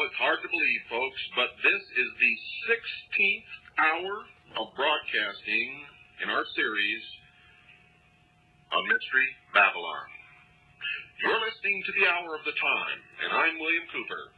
it's hard to believe, folks, but this is the 16th hour of broadcasting in our series of Mystery Babylon. You're listening to the Hour of the Time, and I'm William Cooper.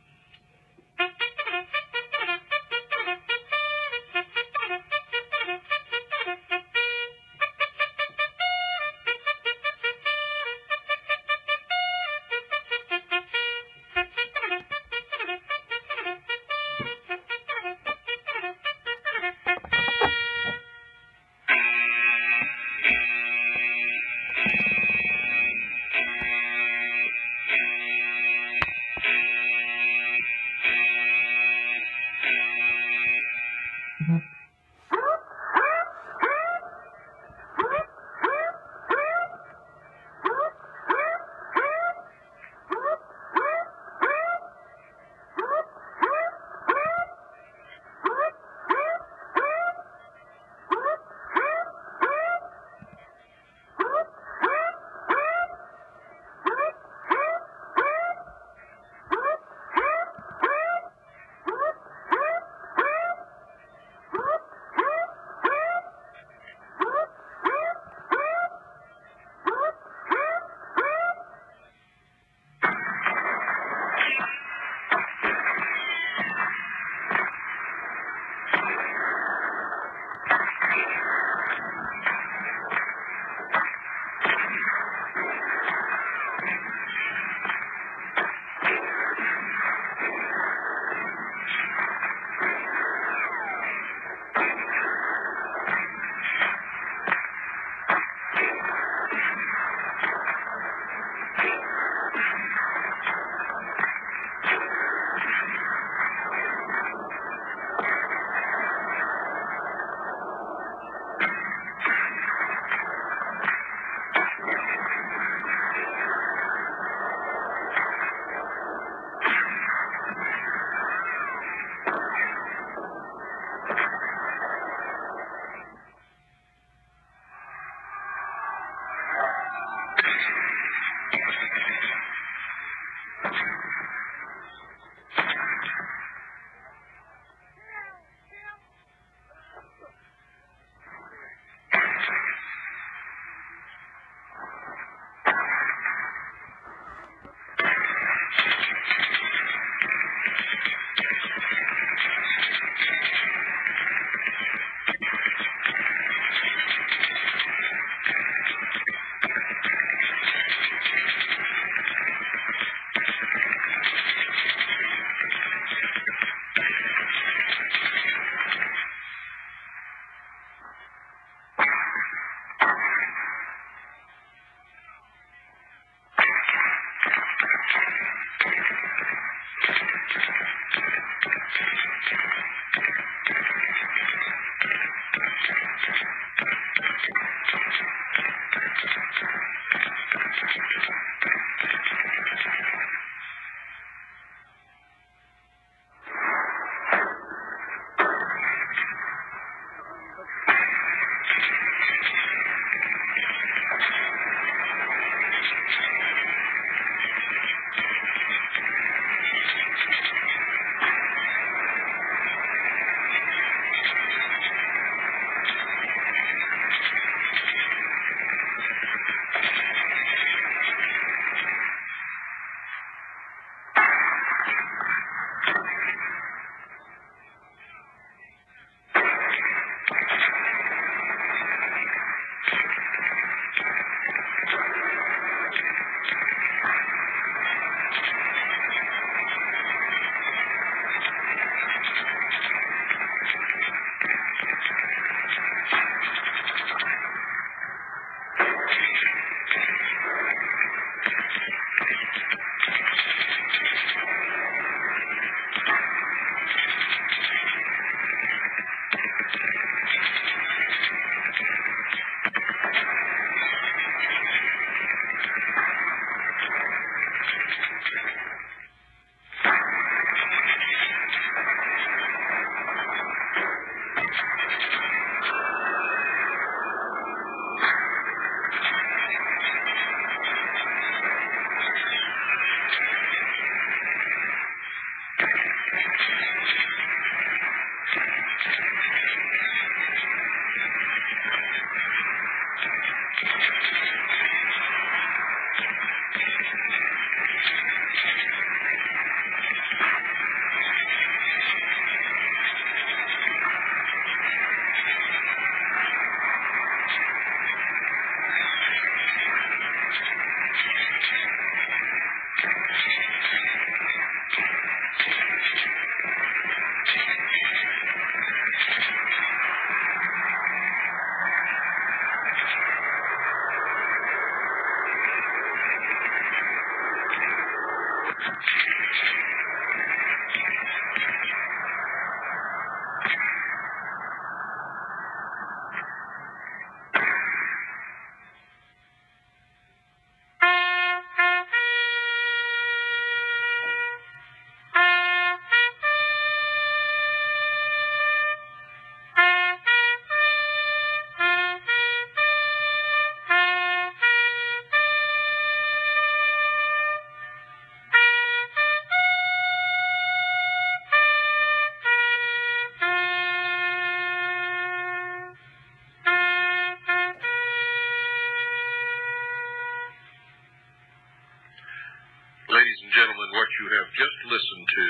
Ladies and gentlemen, what you have just listened to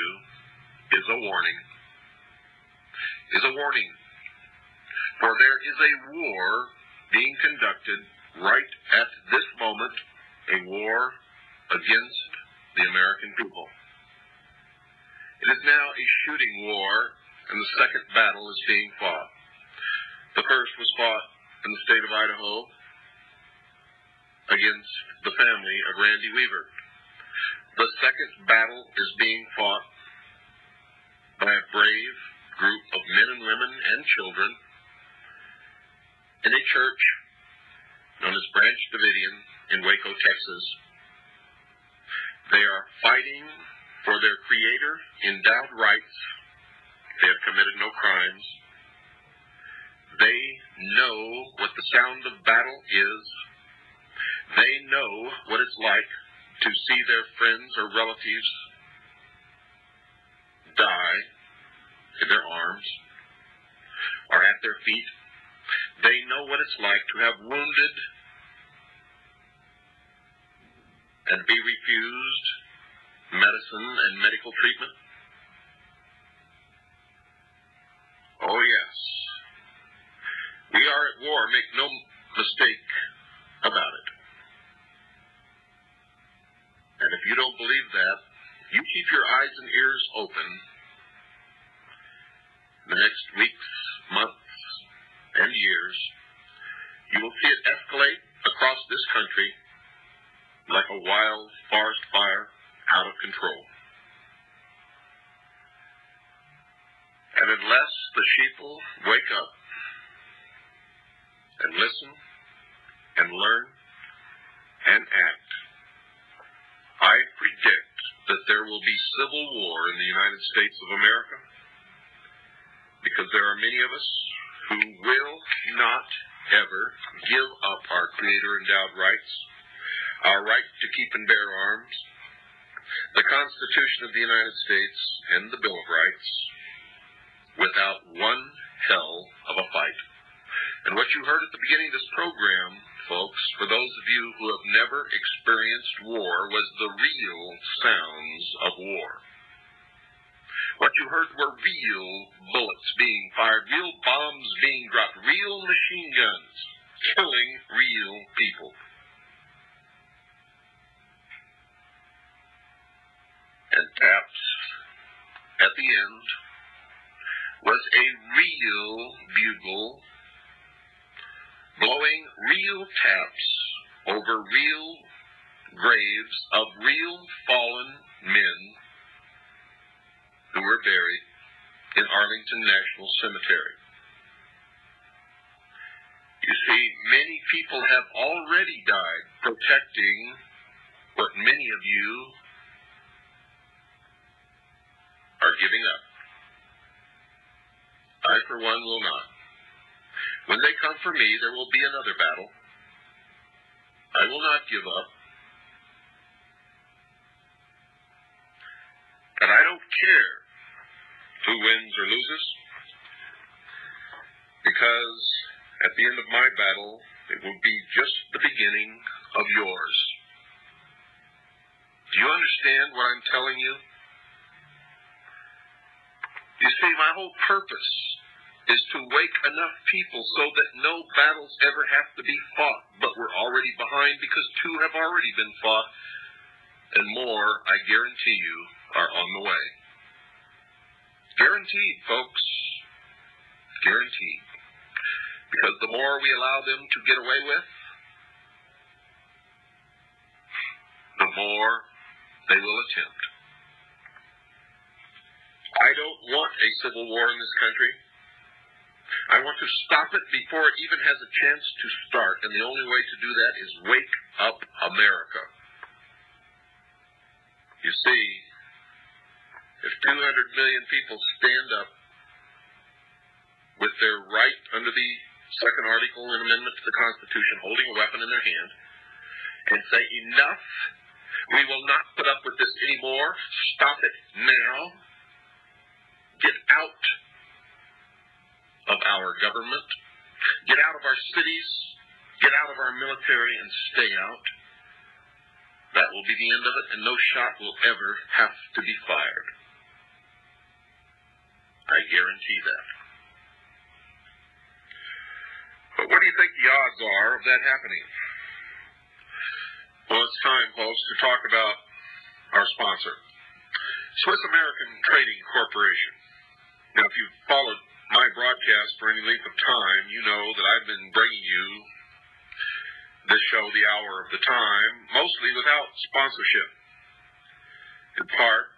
is a warning. For there is a war being conducted right at this moment, a war against the American people. It is now a shooting war, and the second battle is being fought. The first was fought in the state of Idaho against the family of Randy Weaver. The second battle is being fought by a brave group of men and women and children in a church known as Branch Davidian in Waco, Texas. They are fighting for their Creator-endowed rights. They have committed no crimes. They know what the sound of battle is. They know what it's like to see their friends or relatives die in their arms or at their feet. They know what it's like to have wounded and be refused medicine and medical treatment. Oh yes, we are at war, make no mistake about it. And if you don't believe that, you keep your eyes and ears open the next weeks, months, and years. You will see it escalate across this country like a wild forest fire out of control. And unless the sheeple wake up and listen and learn and act, I predict that there will be civil war in the United States of America, because there are many of us who will not ever give up our Creator-endowed rights, our right to keep and bear arms, the Constitution of the United States, and the Bill of Rights, without one hell of a fight. And what you heard at the beginning of this program, folks, for those of you who have never experienced war, was the real sounds of war. What you heard were real bullets being fired, real bombs being dropped, real machine guns killing real people. And taps at the end was a real bugle blowing real taps over real graves of real fallen men who were buried in Arlington National Cemetery. You see, many people have already died protecting what many of you are giving up. I, for one, will not. When they come for me, there will be another battle. I will not give up. And I don't care who wins or loses, because at the end of my battle, it will be just the beginning of yours. Do you understand what I'm telling you? You see, my whole purpose is to wake enough people so that no battles ever have to be fought. But we're already behind because 2 have already been fought, and more, I guarantee you, are on the way. Guaranteed, folks. Guaranteed. Because the more we allow them to get away with, the more they will attempt. I don't want a civil war in this country. I want to stop it before it even has a chance to start, and the only way to do that is wake up America. You see, if 200 million people stand up with their right under the second article and amendment to the Constitution, holding a weapon in their hand, and say, enough, we will not put up with this anymore, stop it now, get out of our government, get out of our cities, get out of our military, and stay out. That will be the end of it, and no shot will ever have to be fired. I guarantee that. But what do you think the odds are of that happening? Well, it's time, folks, to talk about our sponsor, Swiss American Trading Corporation. Now, if you've followed my broadcast for any length of time, you know that I've been bringing you this show, The Hour of the Time, mostly without sponsorship. In part,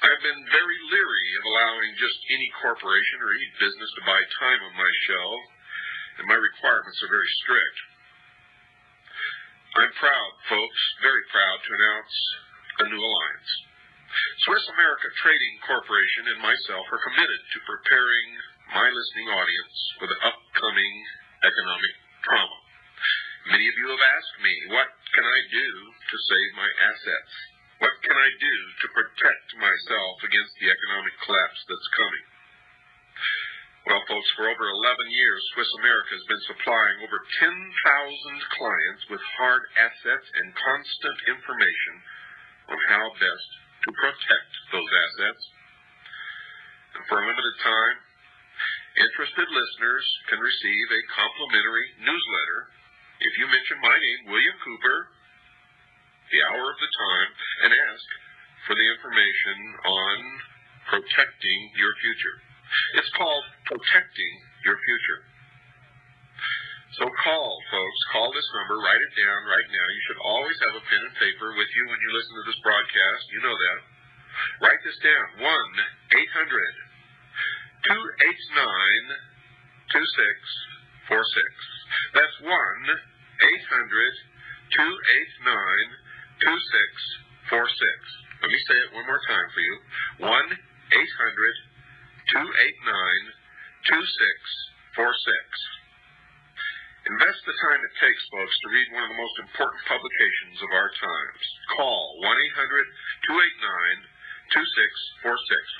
I've been very leery of allowing just any corporation or any business to buy time on my show, and my requirements are very strict. I'm proud, folks, very proud to announce a new alliance. Swiss America Trading Corporation and myself are committed to preparing my listening audience for the upcoming economic trauma. Many of you have asked me, what can I do to save my assets? What can I do to protect myself against the economic collapse that's coming? Well, folks, for over 11 years, Swiss America has been supplying over 10,000 clients with hard assets and constant information on how best to protect those assets. And for a limited time, interested listeners can receive a complimentary newsletter if you mention my name, William Cooper, The Hour of the Time, and ask for the information on protecting your future. It's called Protecting Your Future. So call, folks. Call this number. Write it down right now. You should always have a pen and paper with you when you listen to this broadcast. You know that. Write this down. 1-800-289-2646. That's 1-800-289-2646. Let me say it one more time for you. 1-800-289-2646. Invest the time it takes, folks, to read one of the most important publications of our times. Call 1-800-289-2646.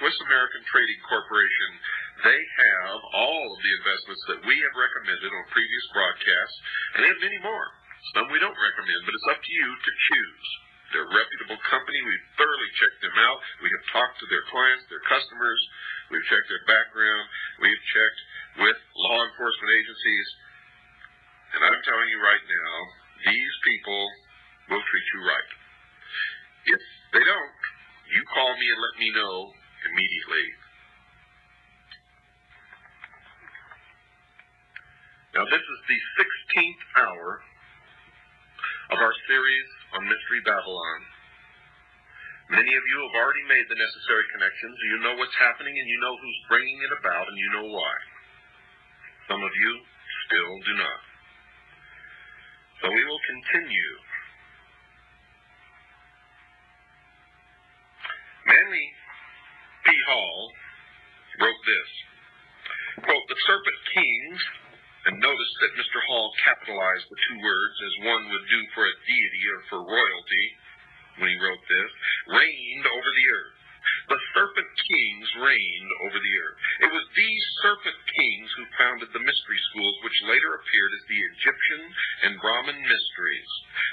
Swiss American Trading Corporation. They have all of the investments that we have recommended on previous broadcasts, and they have many more. Some we don't recommend, but it's up to you to choose. They're a reputable company. We've thoroughly checked them out. We have talked to their clients, their customers. We've checked their background. We've checked with law enforcement agencies. And I'm telling you right now, these people will treat you right. If they don't, you call me and let me know immediately. Now, this is the 16th hour of our series on Mystery Babylon. Many of you have already made the necessary connections. You know what's happening, and you know who's bringing it about, and you know why. Some of you still do not. So we will continue. Manly P. Hall wrote this, quote, "The Serpent Kings," and notice that Mr. Hall capitalized the two words as one would do for a deity or for royalty when he wrote this, "reigned over the earth. The Serpent Kings reigned over the earth." It was these Serpent Kings who founded the mystery schools, which later appeared as the Egyptian and Brahmin mysteries.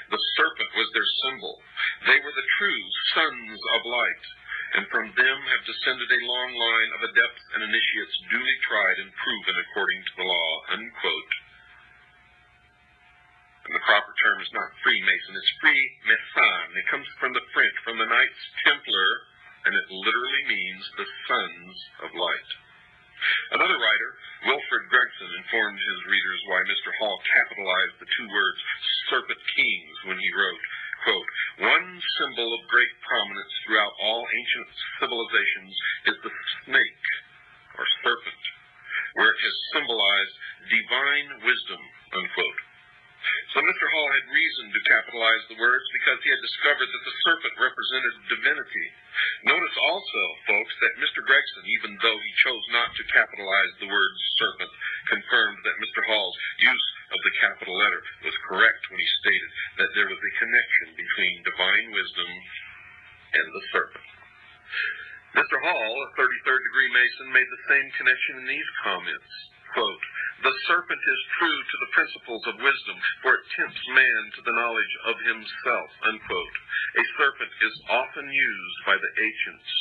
The serpent was their symbol. They were the true sons of light. and from them have descended a long line of adepts and initiates duly tried and proven according to the law, unquote. And the proper term is not Freemason, it's Freemason. It comes from the French, from the Knights Templar, and it literally means the sons of light. Another writer, Wilfred Gregson, informed his readers why Mr. Hall capitalized the two words serpent kings when he wrote, quote, one symbol of great prominence throughout all ancient civilizations is the snake, or serpent, where it has symbolized divine wisdom, unquote. So Mr. Hall had reason to capitalize the words because he had discovered that the serpent represented divinity. Notice also, folks, that Mr. Gregson, even though he chose not to capitalize the word serpent, confirmed that Mr. Hall's use of the capital letter was correct when he stated that there was a connection between divine wisdom and the serpent. Mr. Hall, a 33rd degree Mason, made the same connection in these comments. Quote, the serpent is true to the principles of wisdom, for it tempts man to the knowledge of himself, unquote. A serpent is often used by the ancients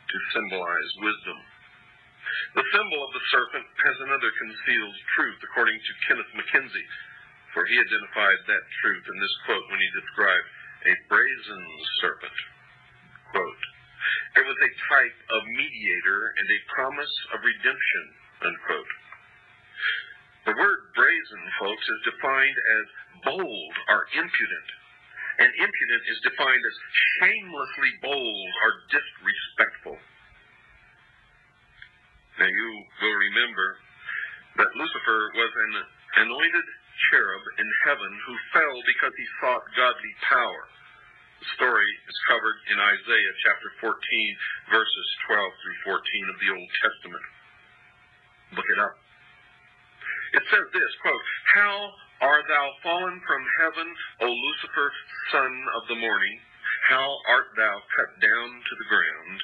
to symbolize wisdom. The symbol of the serpent has another concealed truth, according to Kenneth Mackenzie, for he identified that truth in this quote when he described a brazen serpent. Quote, it was a type of mediator and a promise of redemption, unquote. The word brazen, folks, is defined as bold or impudent, and impudent is defined as shamelessly bold or disrespectful. Now you will remember that Lucifer was an anointed cherub in heaven who fell because he sought godly power. The story is covered in Isaiah chapter 14, verses 12 through 14 of the Old Testament. Look it up. It says this, quote, how art thou fallen from heaven, O Lucifer, son of the morning? How art thou cut down to the ground?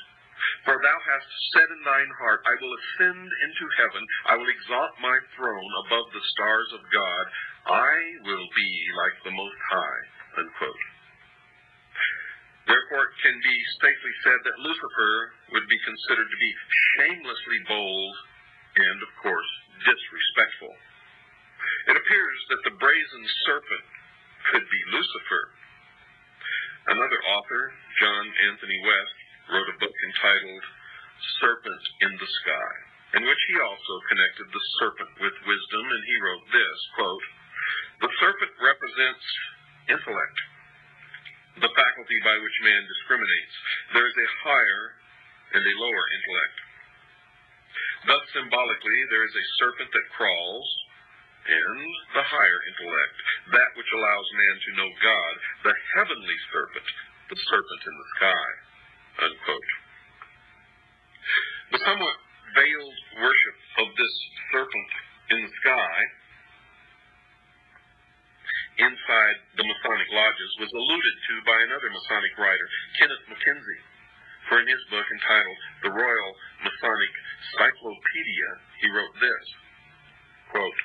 For thou hast said in thine heart, I will ascend into heaven, I will exalt my throne above the stars of God, I will be like the Most High, unquote. Therefore, it can be safely said that Lucifer would be considered to be shamelessly bold and, of course, disrespectful. It appears that the brazen serpent could be Lucifer. Another author, John Anthony West, wrote a book entitled Serpent in the Sky, in which he also connected the serpent with wisdom, and he wrote this, quote, the serpent represents intellect, the faculty by which man discriminates. There is a higher and a lower intellect. Thus, symbolically, there is a serpent that crawls, and the higher intellect, that which allows man to know God, the heavenly serpent, the serpent in the sky, unquote. The somewhat veiled worship of this serpent in the sky inside the Masonic lodges was alluded to by another Masonic writer, Kenneth Mackenzie. For in his book entitled The Royal Masonic Cyclopedia, he wrote this, quote,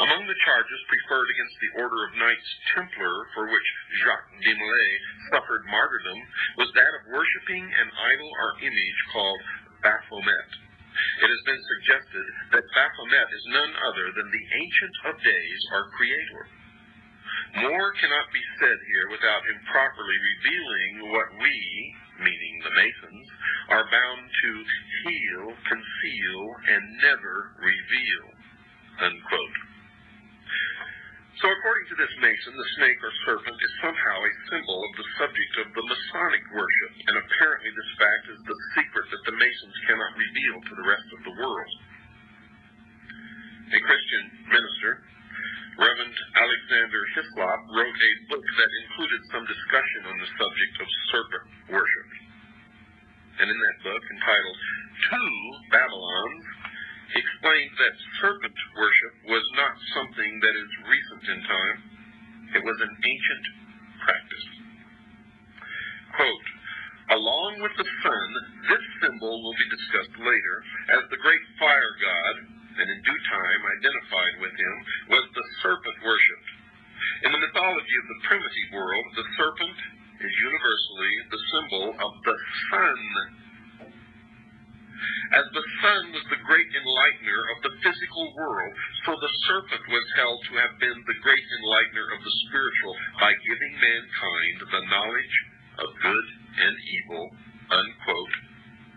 among the charges preferred against the Order of Knights Templar, for which Jacques de Molay suffered martyrdom, was that of worshiping an idol or image called Baphomet. It has been suggested that Baphomet is none other than the Ancient of Days, or Creator. More cannot be said here without improperly revealing what we, meaning the Masons, are bound to heal, conceal, and never reveal, unquote. So according to this Mason, the snake or serpent is somehow a symbol of the subject of the Masonic worship, and apparently this fact is the secret that the Masons cannot reveal to the rest of the world. A Christian minister, Reverend Alexander Hislop, wrote a book that included some discussion on the subject of serpent worship. And in that book, entitled Two Babylons, he explained that serpent worship was not something that is recent in time. It was an ancient practice. Quote, along with the sun, this symbol will be discussed later as the great fire god, and in due time identified with him, was the serpent worshipped. In the mythology of the primitive world, the serpent is universally the symbol of the sun. As the sun was the great enlightener of the physical world, so the serpent was held to have been the great enlightener of the spiritual by giving mankind the knowledge of good and evil, unquote.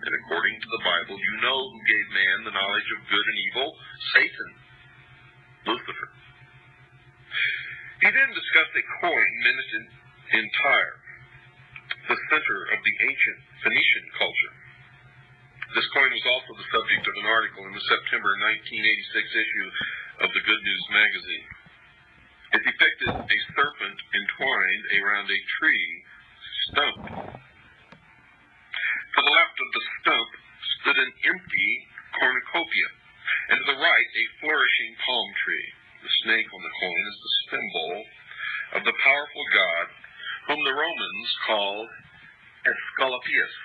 And according to the Bible, you know who gave man the knowledge of good and evil? Satan, Lucifer. He then discussed a coin minted in Tyre, the center of the ancient Phoenician culture. This coin was also the subject of an article in the September 1986 issue of the Good News magazine. It depicted a serpent entwined around a tree stump. To the left of the stump stood an empty cornucopia, and to the right a flourishing palm tree. The snake on the coin is the symbol of the powerful god whom the Romans called Esculapius.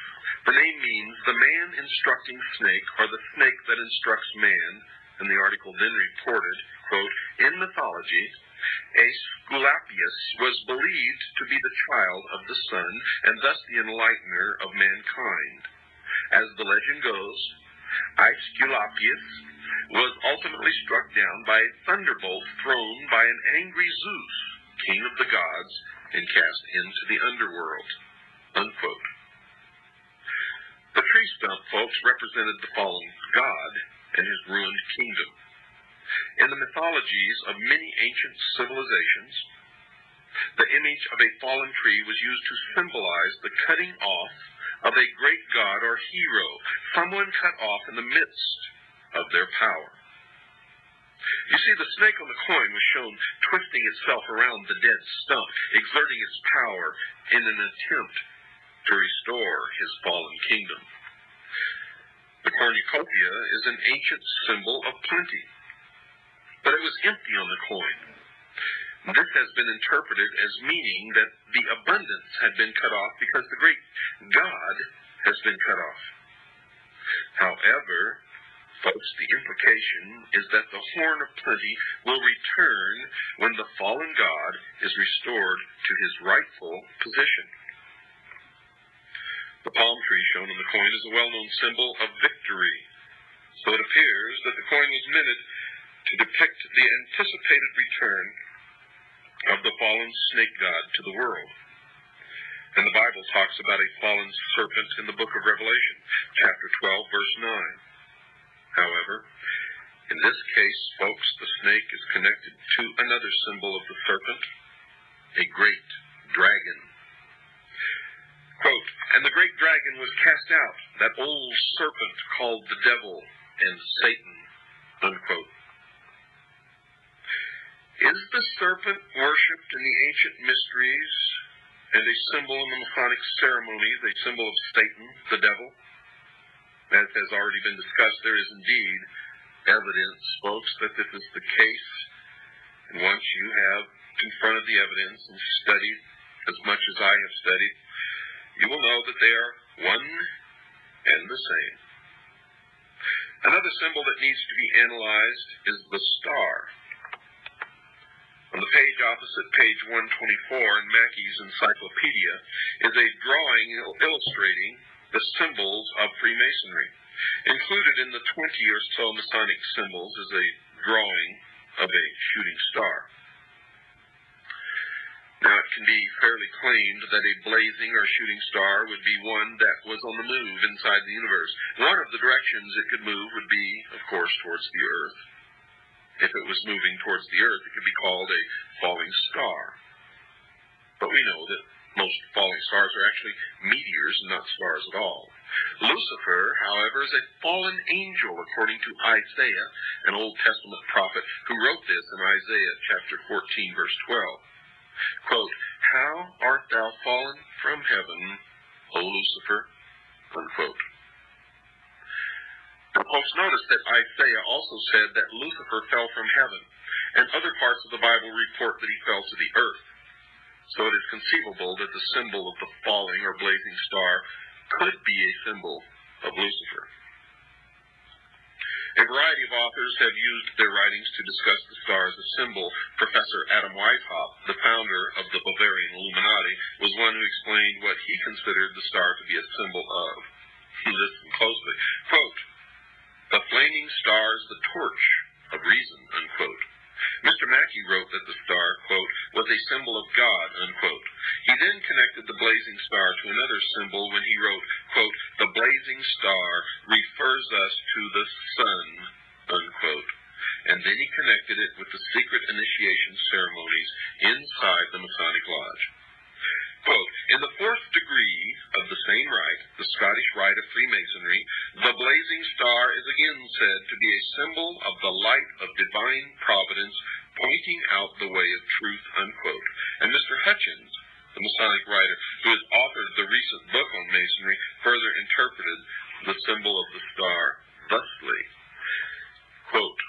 The name means the man instructing snake, or the snake that instructs man, and the article then reported, quote, in mythology, Esculapius was believed to be the child of the sun, and thus the enlightener of mankind. As the legend goes, Esculapius was ultimately struck down by a thunderbolt thrown by an angry Zeus, king of the gods, and cast into the underworld, unquote. The tree stump, folks, represented the fallen god and his ruined kingdom. In the mythologies of many ancient civilizations, the image of a fallen tree was used to symbolize the cutting off of a great god or hero, someone cut off in the midst of their power. You see, the snake on the coin was shown twisting itself around the dead stump, exerting its power in an attempt to restore his fallen kingdom. The cornucopia is an ancient symbol of plenty, but it was empty on the coin. This has been interpreted as meaning that the abundance had been cut off because the great God has been cut off. However, folks, the implication is that the horn of plenty will return when the fallen God is restored to his rightful position. The palm tree shown on the coin is a well-known symbol of victory, so it appears that the coin was minted to depict the anticipated return of the fallen snake god to the world. And the Bible talks about a fallen serpent in the book of Revelation, chapter 12, verse 9. However, in this case, folks, the snake is connected to another symbol of the serpent, a great dragon. Quote, and the great dragon was cast out, that old serpent called the devil and Satan, unquote. Is the serpent worshipped in the ancient mysteries and a symbol in the Masonic ceremonies, a symbol of Satan, the devil? As has already been discussed, there is indeed evidence, folks, that this is the case. And once you have confronted the evidence and studied as much as I have studied, you will know that they are one and the same. Another symbol that needs to be analyzed is the star. On the page opposite page 124 in Mackey's Encyclopedia is a drawing illustrating the symbols of Freemasonry. Included in the 20 or so Masonic symbols is a drawing of a shooting star. Now, it can be fairly claimed that a blazing or shooting star would be one that was on the move inside the universe. One of the directions it could move would be, of course, towards the Earth. If it was moving towards the Earth, it could be called a falling star. But we know that most falling stars are actually meteors and not stars at all. Lucifer, however, is a fallen angel, according to Isaiah, an Old Testament prophet, who wrote this in Isaiah chapter 14, verse 12. Quote, how art thou fallen from heaven, O Lucifer? Unquote. Now, folks, notice that Isaiah also said that Lucifer fell from heaven, and other parts of the Bible report that he fell to the earth. So it is conceivable that the symbol of the falling or blazing star could be a symbol of Lucifer. A variety of authors have used their writings to discuss the star as a symbol. Professor Adam Weishaupt, the founder of the Bavarian Illuminati, was one who explained what he considered the star to be a symbol of. Listen closely. Quote, "The flaming star is the torch of reason," unquote. Mr. Mackey wrote that the star, quote, "was a symbol of God," unquote. He then connected the blazing star to another symbol when he wrote, quote, "The blazing star refers us to the sun," unquote. And then he connected it with the secret initiation ceremonies inside the Masonic Lodge. Quote, "In the fourth degree of the same rite, the Scottish rite of Freemasonry, the blazing star is again said to be a symbol of the light of divine providence pointing out the way of truth," unquote. And Mr. Hutchins, the Masonic writer who has authored the recent book on Masonry, further interpreted the symbol of the star thusly, quote,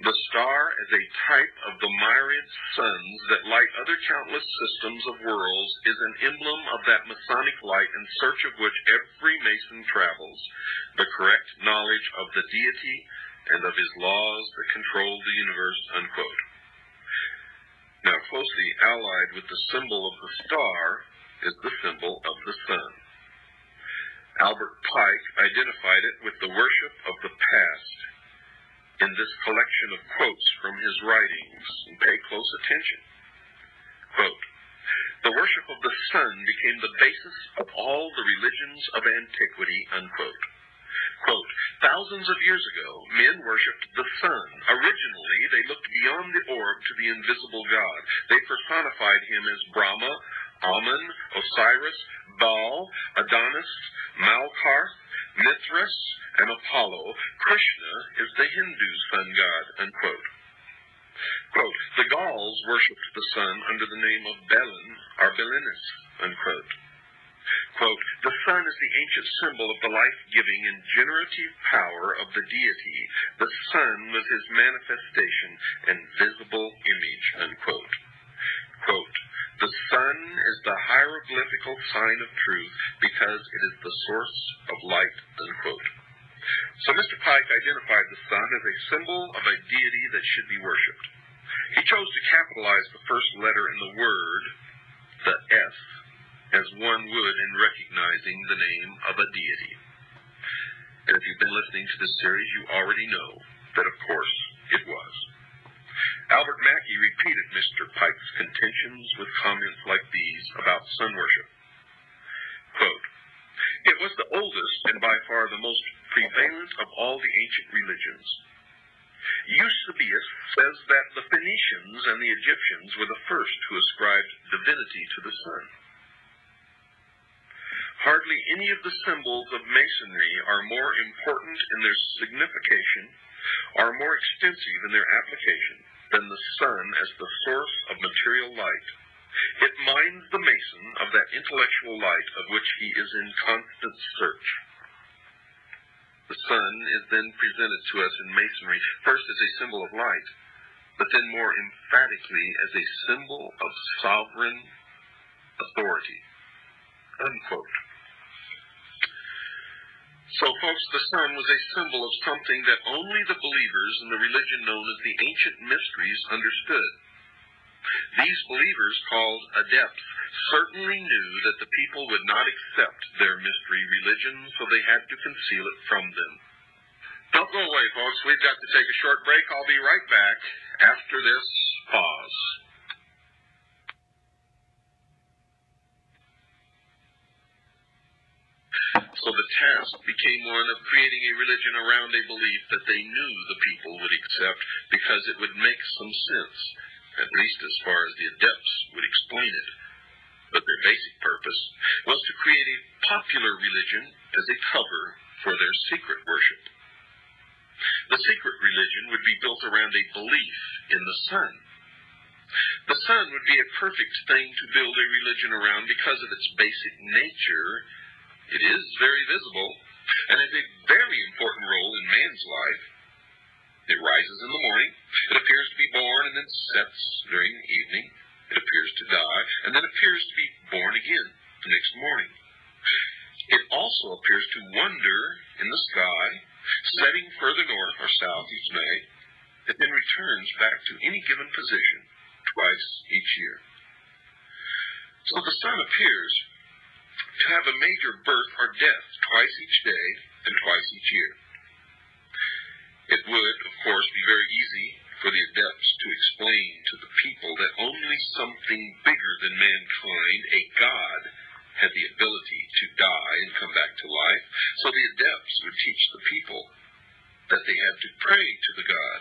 "The star as a type of the myriad suns that light other countless systems of worlds is an emblem of that Masonic light in search of which every Mason travels, the correct knowledge of the deity and of his laws that control the universe," unquote. Now, closely allied with the symbol of the star is the symbol of the sun. Albert Pike identified it with the worship of the past in this collection of quotes from his writings, and pay close attention. Quote, "The worship of the sun became the basis of all the religions of antiquity," unquote. Quote, "Thousands of years ago, men worshipped the sun. Originally, they looked beyond the orb to the invisible God. They personified him as Brahma, Amun, Osiris, Baal, Adonis, Malkarth, Mithras, and Apollo. Krishna is the Hindu sun god," unquote. Quote, "The Gauls worshipped the sun under the name of Belin, or Belinus," unquote. Quote, "The sun is the ancient symbol of the life-giving and generative power of the deity. The sun was his manifestation and visible image," unquote. Quote, "The sun is the hieroglyphical sign of truth because it is the source of light," unquote. So Mr. Pike identified the sun as a symbol of a deity that should be worshipped. He chose to capitalize the first letter in the word, the S, as one would in recognizing the name of a deity. And if you've been listening to this series, you already know that, of course, it was. Albert Mackey repeated Mr. Pike's contentions with comments like these about sun worship. Quote, "It was the oldest and by far the most prevalent of all the ancient religions. Eusebius says that the Phoenicians and the Egyptians were the first who ascribed divinity to the sun. Hardly any of the symbols of Masonry are more important in their signification, or more extensive in their application, than the sun as the source of material light. It minds the Mason of that intellectual light of which he is in constant search." The sun is then presented to us in Masonry, first as a symbol of light, but then more emphatically as a symbol of sovereign authority, unquote. So, folks, the sun was a symbol of something that only the believers in the religion known as the ancient mysteries understood. These believers, called adepts, certainly knew that the people would not accept their mystery religion, so they had to conceal it from them. Don't go away, folks. We've got to take a short break. I'll be right back after this pause. So the task became one of creating a religion around a belief that they knew the people would accept because it would make some sense, at least as far as the adepts would explain it. But their basic purpose was to create a popular religion as a cover for their secret worship. The secret religion would be built around a belief in the sun. The sun would be a perfect thing to build a religion around because of its basic nature. It is very visible and has a very important role in man's life. It rises in the morning, it appears to be born, and then sets during the evening. It appears to die, and then appears to be born again the next morning. It also appears to wander in the sky, setting further north or south each night, and then returns back to any given position twice each year. So the sun appears to have a major birth or death twice each day and twice each year. It would, of course, be very easy for the adepts to explain to the people that only something bigger than mankind, a God, had the ability to die and come back to life. So the adepts would teach the people that they had to pray to the God,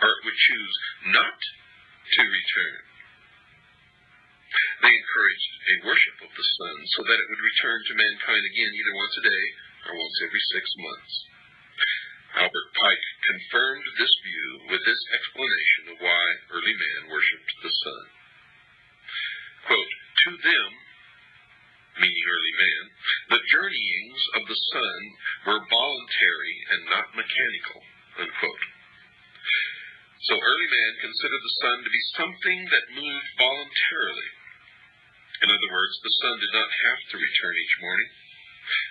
or it would choose not to return. They encouraged a worship of the sun so that it would return to mankind again either once a day or once every 6 months. Albert Pike confirmed this view with this explanation of why early man worshipped the sun. Quote, to them, meaning early man, the journeyings of the sun were voluntary and not mechanical, unquote. So early man considered the sun to be something that moved voluntarily. In other words, the sun did not have to return each morning.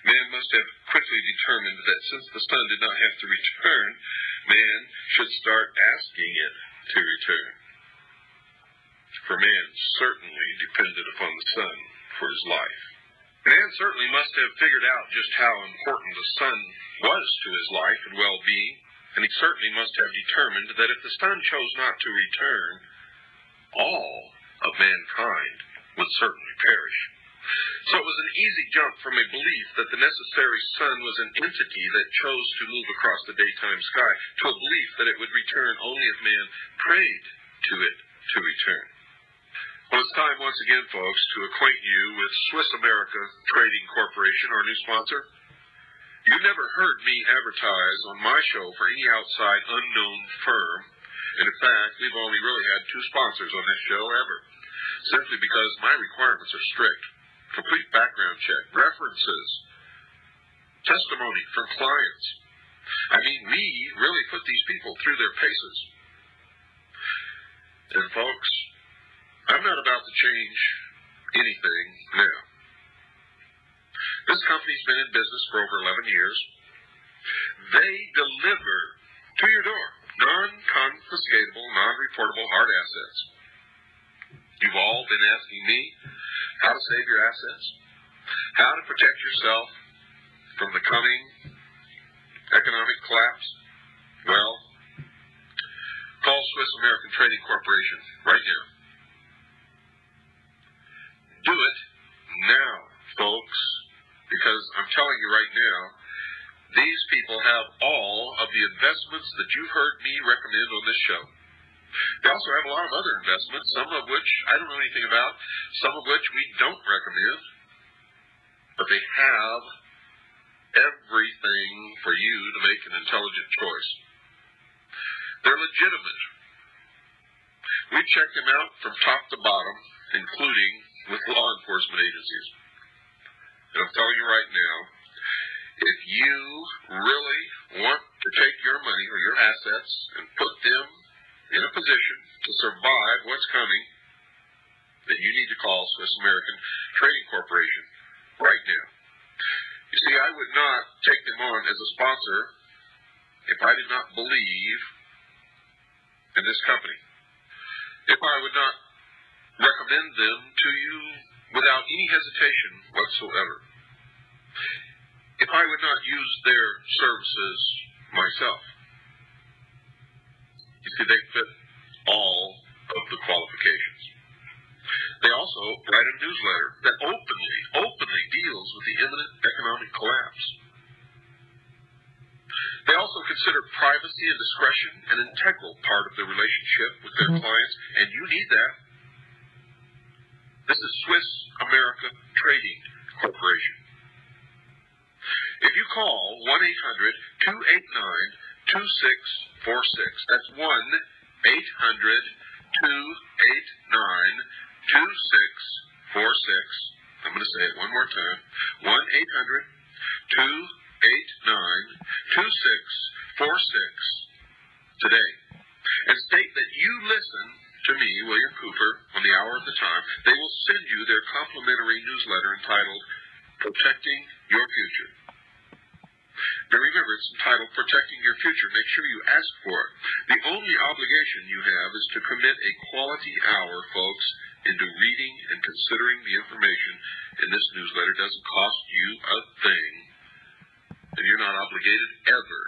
Man must have quickly determined that since the sun did not have to return, man should start asking it to return. For man certainly depended upon the sun for his life. Man certainly must have figured out just how important the sun was to his life and well-being, and he certainly must have determined that if the sun chose not to return, all of mankind would certainly perish. So it was an easy jump from a belief that the necessary sun was an entity that chose to move across the daytime sky to a belief that it would return only if man prayed to it to return. Well, it's time once again, folks, to acquaint you with Swiss America Trading Corporation, our new sponsor. You've never heard me advertise on my show for any outside unknown firm. And in fact, we've only really had 2 sponsors on this show ever, simply because my requirements are strict. Complete background check, references, testimony from clients. I mean, we really put these people through their paces. And folks, I'm not about to change anything now. This company's been in business for over 11 years. They deliver to your door non-confiscatable, non-reportable hard assets. You've all been asking me how to save your assets, how to protect yourself from the coming economic collapse. Well, call Swiss American Trading Corporation right now. Do it now, folks, because I'm telling you right now, these people have all of the investments that you've heard me recommend on this show. They also have a lot of other investments, some of which I don't know anything about, some of which we don't recommend, but they have everything for you to make an intelligent choice. They're legitimate. We checked them out from top to bottom, including with law enforcement agencies. And I'm telling you right now, if you really want to take your money or your assets and put them in a position to survive what's coming, then you need to call Swiss American Trading Corporation right now. You see, I would not take them on as a sponsor if I did not believe in this company. If I would not recommend them to you without any hesitation whatsoever. If I would not use their services myself. You see, they fit all of the qualifications. They also write a newsletter that openly deals with the imminent economic collapse. They also consider privacy and discretion an integral part of the relationship with their clients, and you need that. This is Swiss America Trading Corporation. If you call 1-800-289-2646, that's 1-800-289-2646. I'm going to say it one more time. 1-800-289-2646 today. And state that you listen to me, William Cooper, on the hour of the time. They will send you their complimentary newsletter entitled Protecting Your Future. Now remember, it's entitled Protecting Your Future. Make sure you ask for it. The only obligation you have is to commit a quality hour, folks, into reading and considering the information in this newsletter. It doesn't cost you a thing, and you're not obligated ever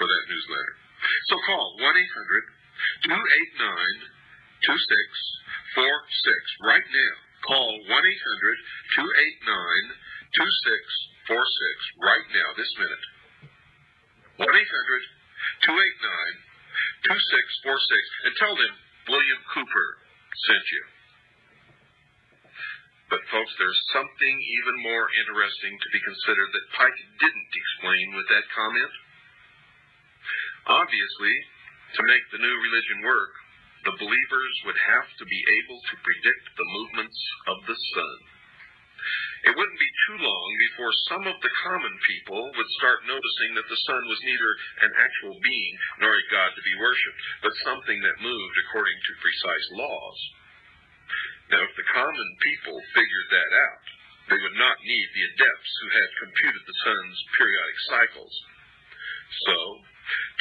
for that newsletter. So call 1-800-289-2646 right now. Call 1-800-289-2646 right now, this minute. 1-800-289-2646, and tell them William Cooper sent you. But folks, there's something even more interesting to be considered that Pike didn't explain with that comment. Obviously, to make the new religion work, the believers would have to be able to predict the movements of the sun. It wouldn't be too long before some of the common people would start noticing that the sun was neither an actual being nor a god to be worshipped, but something that moved according to precise laws. Now, if the common people figured that out, they would not need the adepts who had computed the sun's periodic cycles. So,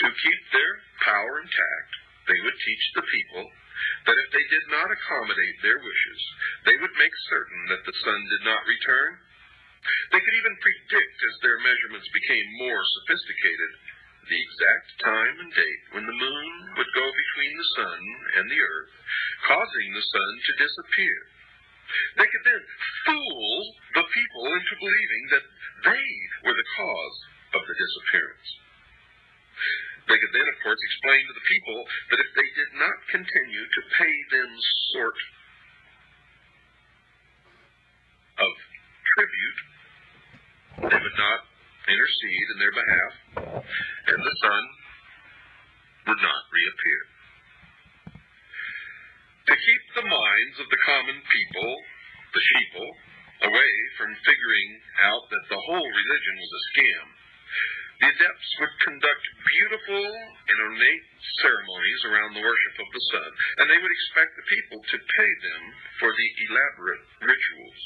to keep their power intact, they would teach the people that if they did not accommodate their wishes, they would make certain that the sun did not return. They could even predict, as their measurements became more sophisticated, the exact time and date when the moon would go between the sun and the earth, causing the sun to disappear. They could then fool the people into believing that they were the cause of the disappearance. They could then, of course, explain to the people that if they did not continue to pay them sort of tribute, they would not intercede in their behalf, and the sun would not reappear. To keep the minds of the common people, the sheeple, away from figuring out that the whole religion was a scam, the adepts would conduct beautiful and ornate ceremonies around the worship of the sun, and they would expect the people to pay them for the elaborate rituals.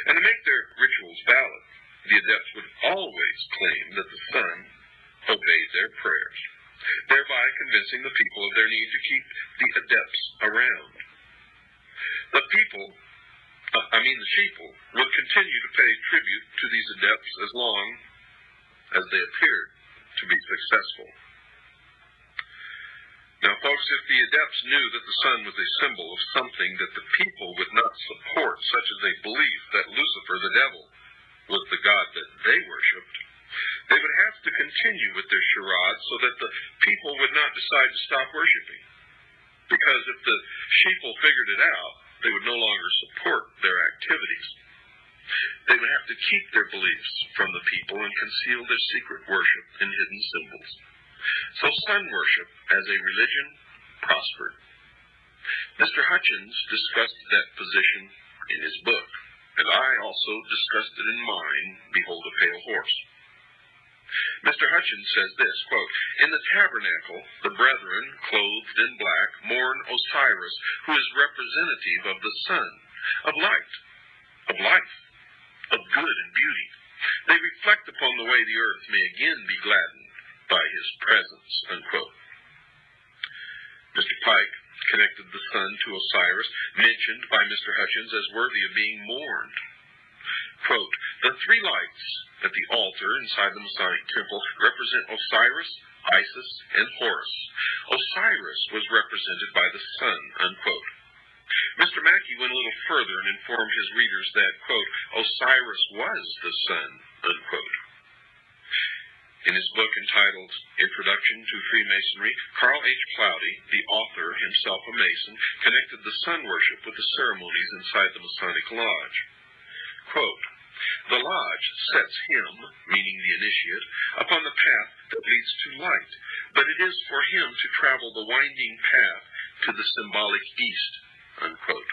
And to make their rituals valid, the adepts would always claim that the sun obeyed their prayers, thereby convincing the people of their need to keep the adepts around. The sheeple would continue to pay tribute to these adepts as long as they appeared to be successful. Now, folks, if the adepts knew that the sun was a symbol of something that the people would not support, such as a belief that Lucifer, the devil, was the god that they worshipped, they would have to continue with their charade so that the people would not decide to stop worshiping. Because if the sheeple figured it out, they would no longer support their activities. They would have to keep their beliefs from the people and conceal their secret worship in hidden symbols. So sun worship as a religion prospered. Mr. Hutchins discussed that position in his book, and I also discussed it in mine, Behold a Pale Horse. Mr. Hutchins says this, quote, "In the tabernacle, the brethren, clothed in black, mourn Osiris, who is representative of the sun, of light, of life, of good and beauty. They reflect upon the way the earth may again be gladdened by his presence," unquote. Mr. Pike connected the sun to Osiris, mentioned by Mr. Hutchins as worthy of being mourned. Quote, "The three lights at the altar inside the Masonic temple represent Osiris, Isis, and Horus. Osiris was represented by the sun," unquote. Mr. Mackey went a little further and informed his readers that, quote, "Osiris was the sun," unquote. In his book entitled Introduction to Freemasonry, Carl H. Cloudy, the author, himself a Mason, connected the sun worship with the ceremonies inside the Masonic Lodge. Quote, "The lodge sets him," meaning the initiate, "upon the path that leads to light, but it is for him to travel the winding path to the symbolic east," unquote.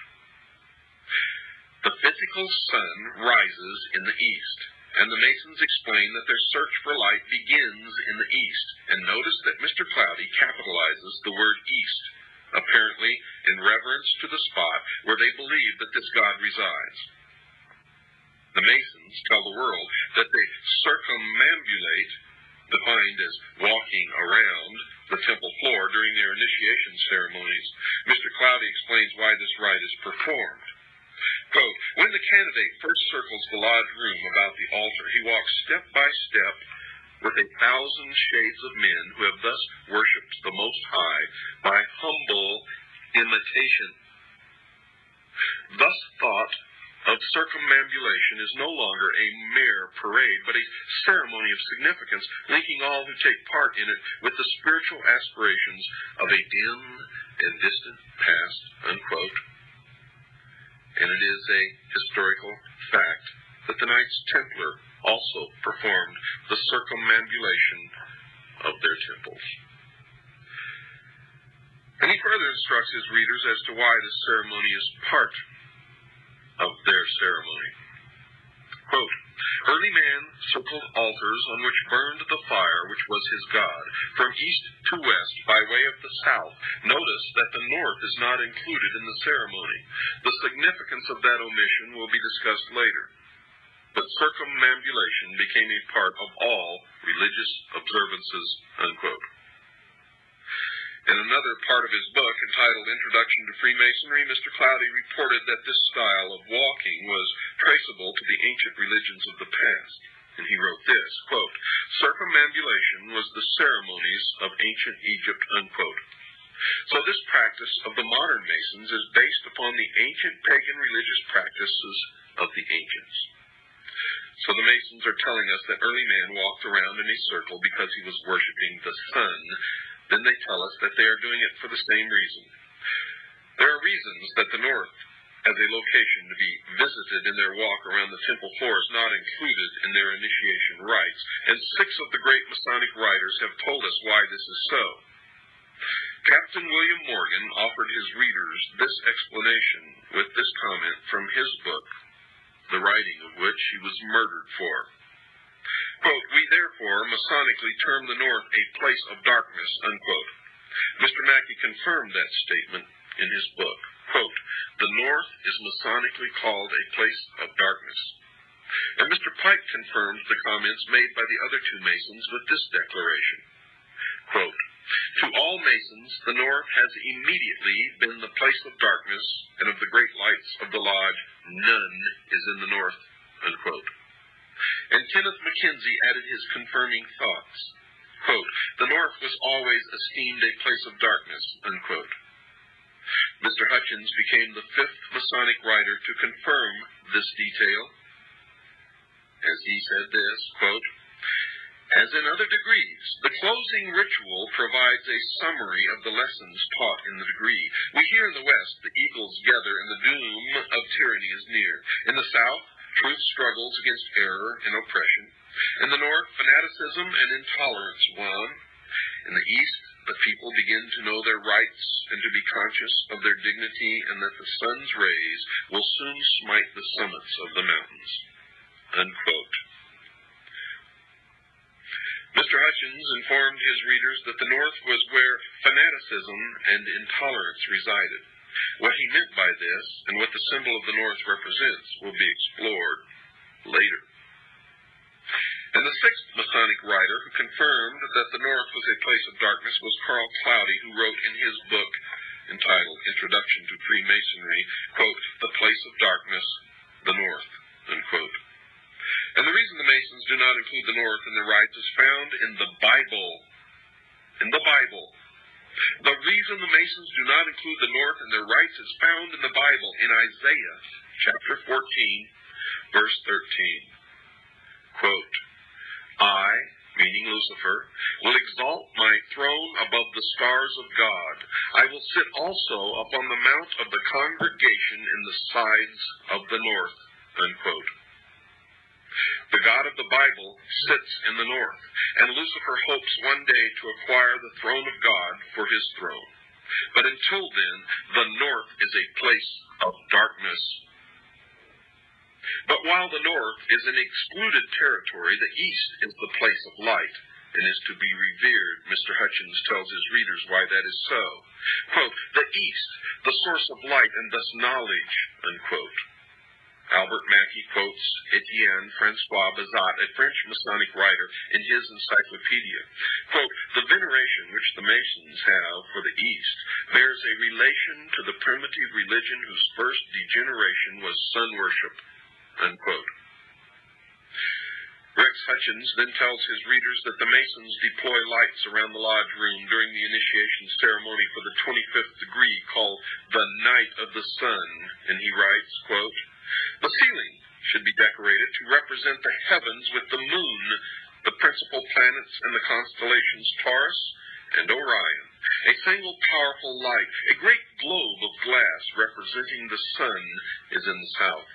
The physical sun rises in the east, and the Masons explain that their search for light begins in the east. And notice that Mr. Cloudy capitalizes the word east, apparently in reverence to the spot where they believe that this God resides. The Masons tell the world that they circumambulate, defined as walking around, the temple floor during their initiation ceremonies. Mr. Cloudy explains why this rite is performed. Quote, when the candidate first circles the lodge room about the altar, he walks step by step with 1,000 shades of men who have thus worshipped the Most High by humble imitation. Thus thought of circumambulation is no longer a mere parade, but a ceremony of significance, linking all who take part in it with the spiritual aspirations of a dim and distant past, unquote. And it is a historical fact that the Knights Templar also performed the circumambulation of their temples. And he further instructs his readers as to why this ceremony is part of their ceremony. Quote, early man circled altars on which burned the fire which was his God, from east to west by way of the south. Notice that the north is not included in the ceremony. The significance of that omission will be discussed later. But circumambulation became a part of all religious observances, unquote. In another part of his book, entitled Introduction to Freemasonry, Mr. Cloudy reported that this style of walking was traceable to the ancient religions of the past. And he wrote this, quote, circumambulation was the ceremonies of ancient Egypt, unquote. So this practice of the modern Masons is based upon the ancient pagan religious practices of the ancients. So the Masons are telling us that early man walked around in a circle because he was worshiping the sun. Then they tell us that they are doing it for the same reason. There are reasons that the north, as a location to be visited in their walk around the temple floor, is not included in their initiation rites, and 6 of the great Masonic writers have told us why this is so. Captain William Morgan offered his readers this explanation with this comment from his book, the writing of which he was murdered for. Quote, we therefore Masonically term the north a place of darkness, unquote. Mr. Mackey confirmed that statement in his book. Quote, the north is Masonically called a place of darkness. And Mr. Pike confirmed the comments made by the other 2 Masons with this declaration. Quote, to all Masons, the north has immediately been the place of darkness, and of the great lights of the lodge, none is in the north, unquote. And Kenneth Mackenzie added his confirming thoughts. Quote, the north was always esteemed a place of darkness, unquote. Mr. Hutchins became the 5th Masonic writer to confirm this detail, as he said this, quote, as in other degrees, the closing ritual provides a summary of the lessons taught in the degree. We hear in the West the eagles gather and the doom of tyranny is near. In the South, truth struggles against error and oppression. In the North, fanaticism and intolerance won. In the East, the people begin to know their rights and to be conscious of their dignity, and that the sun's rays will soon smite the summits of the mountains, unquote. Mr. Hutchins informed his readers that the North was where fanaticism and intolerance resided. What he meant by this, and what the symbol of the North represents, will be explored later. And the 6th Masonic writer who confirmed that the North was a place of darkness was Carl Cloudy, who wrote in his book, entitled Introduction to Freemasonry, quote, the place of darkness, the North, unquote. And the reason the Masons do not include the North in their rites is found in the Bible. In the Bible. The reason the Masons do not include the North in their rites is found in the Bible, in Isaiah chapter 14, verse 13. Quote, I, meaning Lucifer, will exalt my throne above the stars of God. I will sit also upon the mount of the congregation in the sides of the north, unquote. The God of the Bible sits in the north, and Lucifer hopes one day to acquire the throne of God for his throne. But until then, the north is a place of darkness. But while the north is an excluded territory, the east is the place of light and is to be revered. Mr. Hutchins tells his readers why that is so. Quote, the east, the source of light and thus knowledge, unquote. Albert Mackey quotes Etienne Francois Bazat, a French Masonic writer, in his encyclopedia. Quote, the veneration which the Masons have for the East bears a relation to the primitive religion whose first degeneration was sun worship, unquote. Rex Hutchins then tells his readers that the Masons deploy lights around the lodge room during the initiation ceremony for the 25th degree, called the Night of the Sun, and he writes, quote, the ceiling should be decorated to represent the heavens with the moon, the principal planets and the constellations Taurus and Orion. A single powerful light, a great globe of glass representing the sun, is in the south.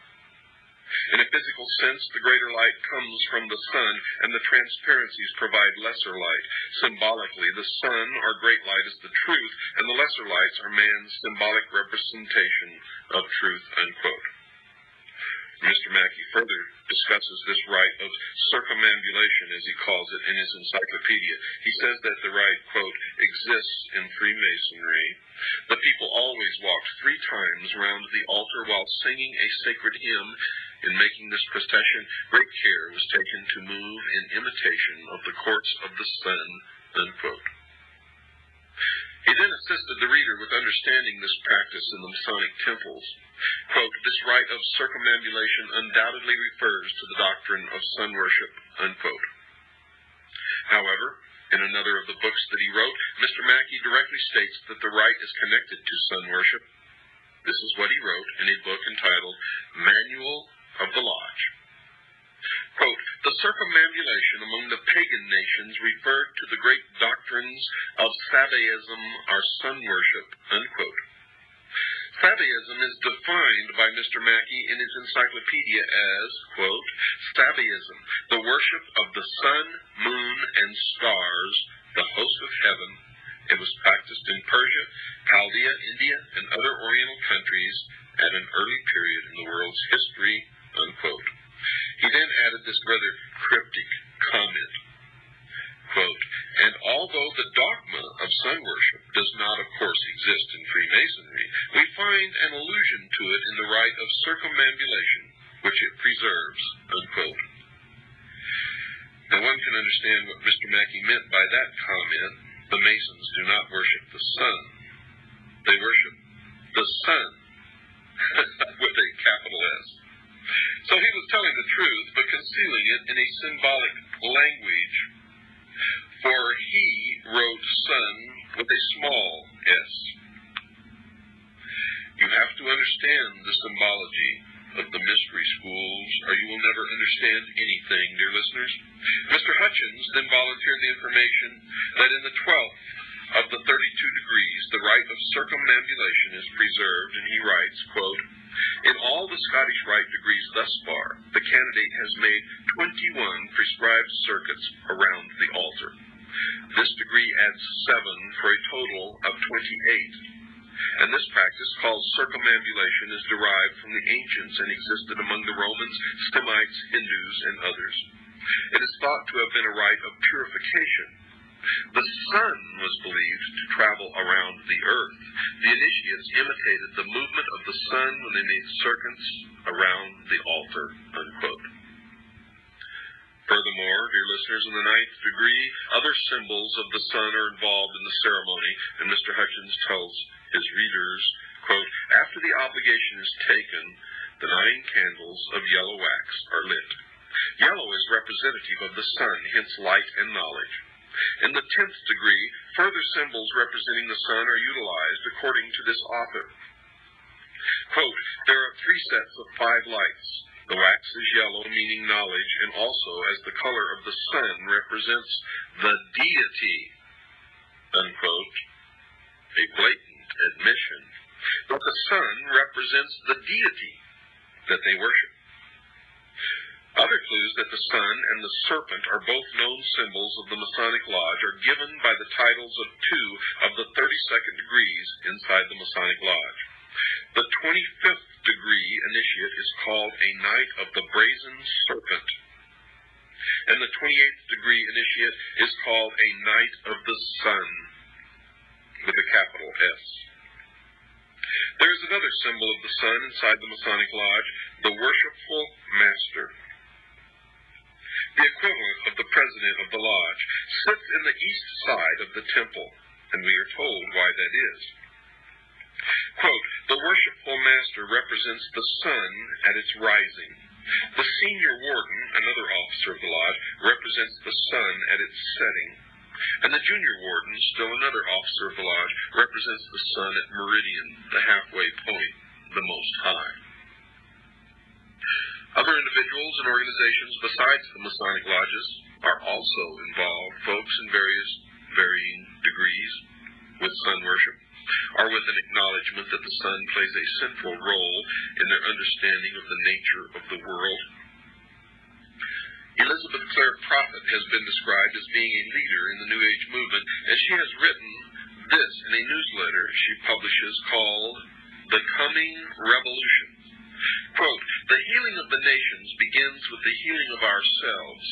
In a physical sense, the greater light comes from the sun, and the transparencies provide lesser light. Symbolically, the sun, or great light, is the truth, and the lesser lights are man's symbolic representation of truth, unquote. Mr. Mackey further discusses this rite of circumambulation, as he calls it, in his encyclopedia. He says that the rite, quote, exists in Freemasonry. The people always walked 3 times round the altar while singing a sacred hymn. In making this procession, great care was taken to move in imitation of the courts of the sun, unquote. He then assisted the reader with understanding this practice in the Masonic temples. Quote, this rite of circumambulation undoubtedly refers to the doctrine of sun worship, unquote. However, in another of the books that he wrote, Mr. Mackey directly states that the rite is connected to sun worship. This is what he wrote in a book entitled Manual of the Lodge. Quote, the circumambulation among the pagan nations referred to the great doctrines of Sabaism or sun worship, unquote. Sabaism is defined by Mr. Mackey in his encyclopedia as, quote, Sabaism, the worship of the sun, moon, and stars, the host of heaven. It was practiced in Persia, Chaldea, India, and other Oriental countries at an early period in the world's history, unquote. He then added this rather cryptic comment, quote, and although the dogma of sun worship does not, of course, exist in Freemasonry, we find an allusion to it in the rite of circumambulation, which it preserves, unquote. Now one can understand what Mr. Mackey meant by that comment. The Masons do not worship the sun. They worship the sun, with a capital S. So he was telling the truth, but concealing it in a symbolic language, for he wrote sun with a small s. You have to understand the symbology of the mystery schools, or you will never understand anything, dear listeners. Mr. Hutchins then volunteered the information that in the 12th of the 32 degrees, the rite of circumambulation is preserved, and he writes, quote, in all the Scottish rite degrees thus far, the candidate has made 21 prescribed circuits around the altar. This degree adds 7 for a total of 28. And this practice, called circumambulation, is derived from the ancients and existed among the Romans, Semites, Hindus, and others. It is thought to have been a rite of purification. The sun was believed to travel around the earth. The initiates imitated the movement of the sun when they made circuits around the altar, unquote. Furthermore, dear listeners, in the 9th degree, other symbols of the sun are involved in the ceremony, and Mr. Hutchins tells his readers, quote, after the obligation is taken, the 9 candles of yellow wax are lit. Yellow is representative of the sun, hence light and knowledge. In the 10th degree, further symbols representing the sun are utilized according to this author. Quote, there are 3 sets of 5 lights. The wax is yellow, meaning knowledge, and also as the color of the sun represents the deity, unquote, a blatant admission that the sun represents the deity that they worship. Other clues that the sun and the serpent are both known symbols of the Masonic Lodge are given by the titles of 2 of the 32nd degrees inside the Masonic Lodge. The 25th degree initiate is called a Knight of the Brazen Serpent, and the 28th degree initiate is called a Knight of the Sun, with a capital S. There is another symbol of the sun inside the Masonic Lodge, the worship worshipful master, the equivalent of the president of the lodge, sits in the east side of the temple, and we are told why that is. Quote, the worshipful master represents the sun at its rising. The senior warden, another officer of the lodge, represents the sun at its setting. And the junior warden, still another officer of the lodge, represents the sun at meridian, the halfway point, the Most High. Other individuals and organizations besides the Masonic lodges are also involved, folks in varying degrees, with sun worship, or with an acknowledgement that the sun plays a central role in their understanding of the nature of the world. Elizabeth Clare Prophet has been described as being a leader in the New Age movement, and she has written this in a newsletter she publishes called The Coming Revolution. Quote, the healing of the nations begins with the healing of ourselves.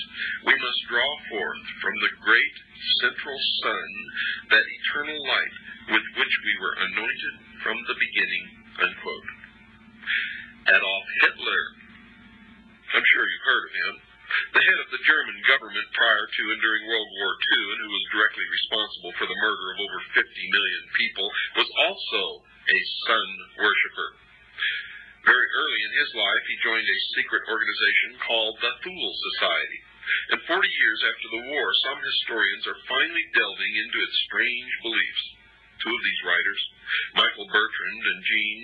We must draw forth from the great central sun that eternal light with which we were anointed from the beginning, unquote. Adolf Hitler, I'm sure you've heard of him, the head of the German government prior to and during World War II, and who was directly responsible for the murder of over 50 million people, was also a sun worshiper. Very early in his life, he joined a secret organization called the Thule Society. And 40 years after the war, some historians are finally delving into its strange beliefs. Two of these writers, Michael Bertrand and Jean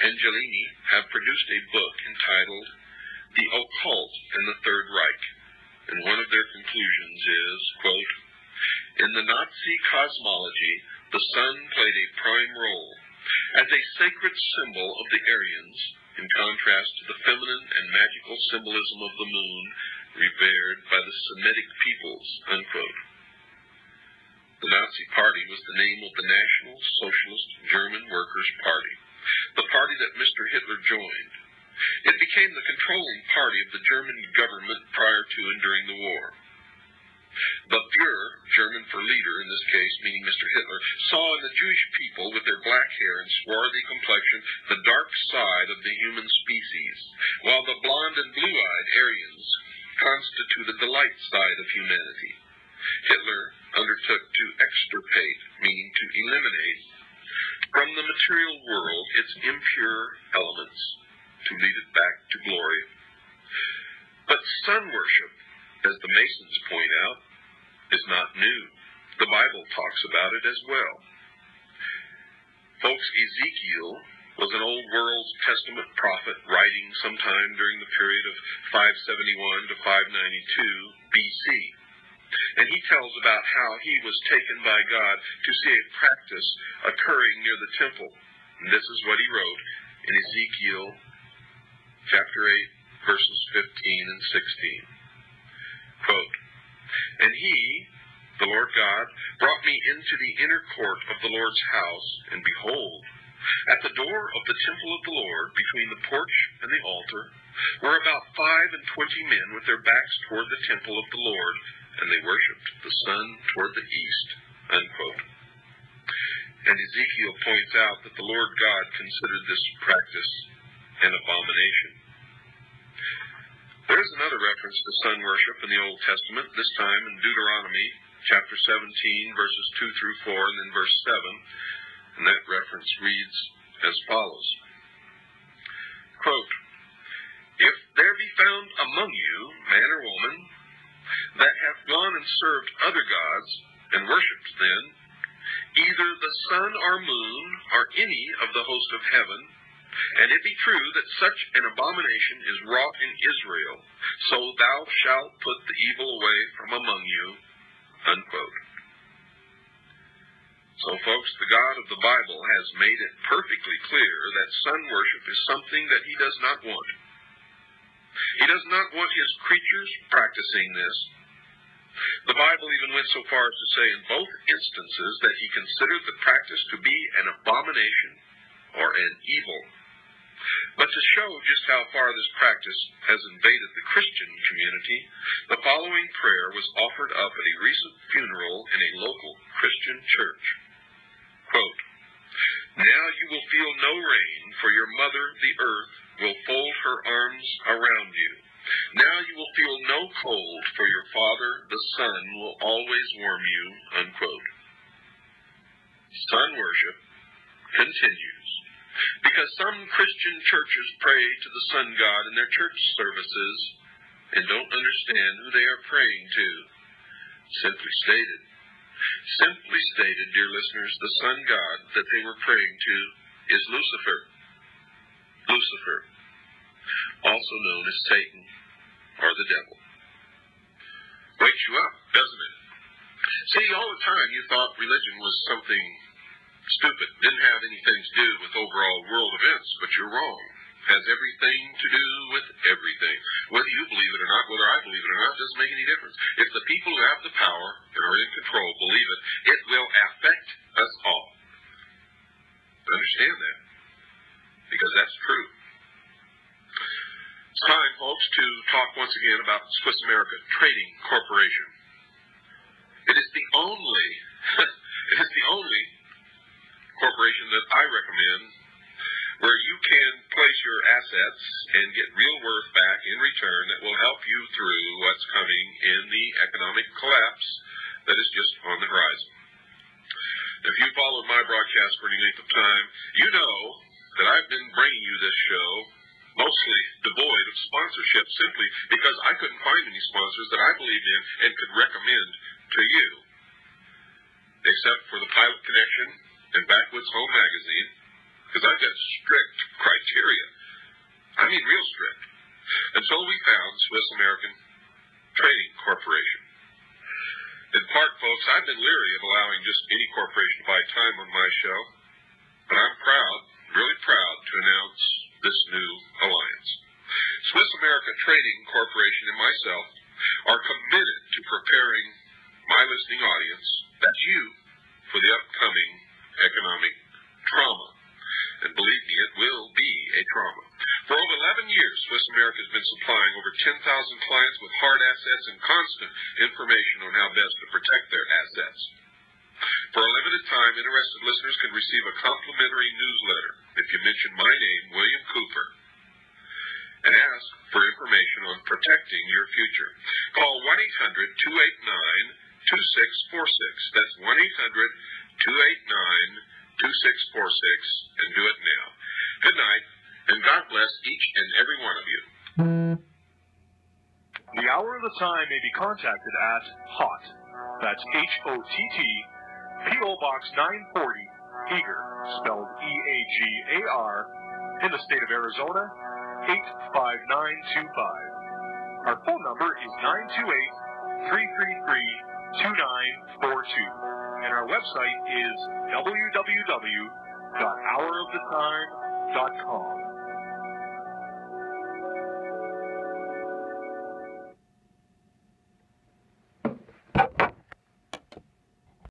Angelini, have produced a book entitled The Occult and the Third Reich. And one of their conclusions is, quote, in the Nazi cosmology, the sun played a prime role as a sacred symbol of the Aryans, in contrast to the feminine and magical symbolism of the moon revered by the Semitic peoples, unquote. The Nazi Party was the name of the National Socialist German Workers' Party, the party that Mr. Hitler joined. It became the controlling party of the German government prior to and during the war. The Führer, German for leader in this case, meaning Mr. Hitler, saw in the Jewish people with their black hair and swarthy complexion the dark side of the human species, while the blonde and blue-eyed Aryans constituted the light side of humanity. Hitler undertook to extirpate, meaning to eliminate, from the material world its impure elements, to lead it back to glory. But sun worship, as the Masons point out, is not new. The Bible talks about it as well. Folks, Ezekiel was an Old World Testament prophet writing sometime during the period of 571 to 592 BC. And he tells about how he was taken by God to see a practice occurring near the temple. And this is what he wrote in Ezekiel chapter 8, verses 15 and 16. Quote, and he, the Lord God, brought me into the inner court of the Lord's house, and behold, at the door of the temple of the Lord, between the porch and the altar, were about 25 men with their backs toward the temple of the Lord, and they worshipped the sun toward the east, unquote. And Ezekiel points out that the Lord God considered this practice an abomination. There is another reference to sun worship in the Old Testament, this time in Deuteronomy chapter 17, verses 2 through 4, and then verse 7. And that reference reads as follows. Quote, if there be found among you, man or woman, that hath gone and served other gods, and worshipped them, either the sun or moon, or any of the host of heaven, and it be true that such an abomination is wrought in Israel, so thou shalt put the evil away from among you, unquote. So, folks, the God of the Bible has made it perfectly clear that sun worship is something that he does not want. He does not want his creatures practicing this. The Bible even went so far as to say in both instances that he considered the practice to be an abomination or an evil. But to show just how far this practice has invaded the Christian community, the following prayer was offered up at a recent funeral in a local Christian church. Quote, now you will feel no rain, for your mother, the earth, will fold her arms around you. Now you will feel no cold, for your Father, the Sun, will always warm you, unquote. Sun worship continues, because some Christian churches pray to the sun god in their church services and don't understand who they are praying to. Simply stated, dear listeners, the sun god that they were praying to is Lucifer. Lucifer, also known as Satan or the devil. Wakes you up, doesn't it? See, all the time you thought religion was something stupid, didn't have anything to do with overall world events, but you're wrong. Has everything to do with everything. Whether you believe it or not, whether I believe it or not, doesn't make any difference. If the people who have the power and are in control believe it, it will affect us all. Understand that, because that's true. It's time, folks, to talk once again about Swiss American Trading Corporation. It is the only corporation that I recommend where you can place your assets and get real worth back in return that will help you through what's coming in the economic collapse that is just on the horizon. If you followed my broadcast for any length of time, you know that I've been bringing you this show mostly devoid of sponsorship simply because I couldn't find any sponsors that I believed in and could recommend to you, except for the Pilot Connection and Backwoods Home Magazine, because I've got strict criteria. I mean real strict. And so we found Swiss American Trading Corporation. In part, folks, I've been leery of allowing just any corporation to buy time on my show, but I'm proud, really proud, to announce this new alliance. Swiss America Trading Corporation and myself are committed to preparing my listening audience, that's you, for the upcoming economic trauma. And believe me, it will be a trauma. For over 11 years, Swiss America has been supplying over 10,000 clients with hard assets and constant information on how best to protect their assets. For a limited time, interested listeners can receive a complimentary newsletter if you mention my name, William Cooper, and ask for information on protecting your future. Call 1-800-289-2646. That's 1-800-289-2646, and do it now. Good night, and God bless each and every one of you. The Hour of the Time may be contacted at HOTT, that's H-O-T-T, P.O. Box 940, Eager, spelled E-A-G-A-R, in the state of Arizona, 85925. Our phone number is 928-333-2942, and our website is www.houroftetime.com.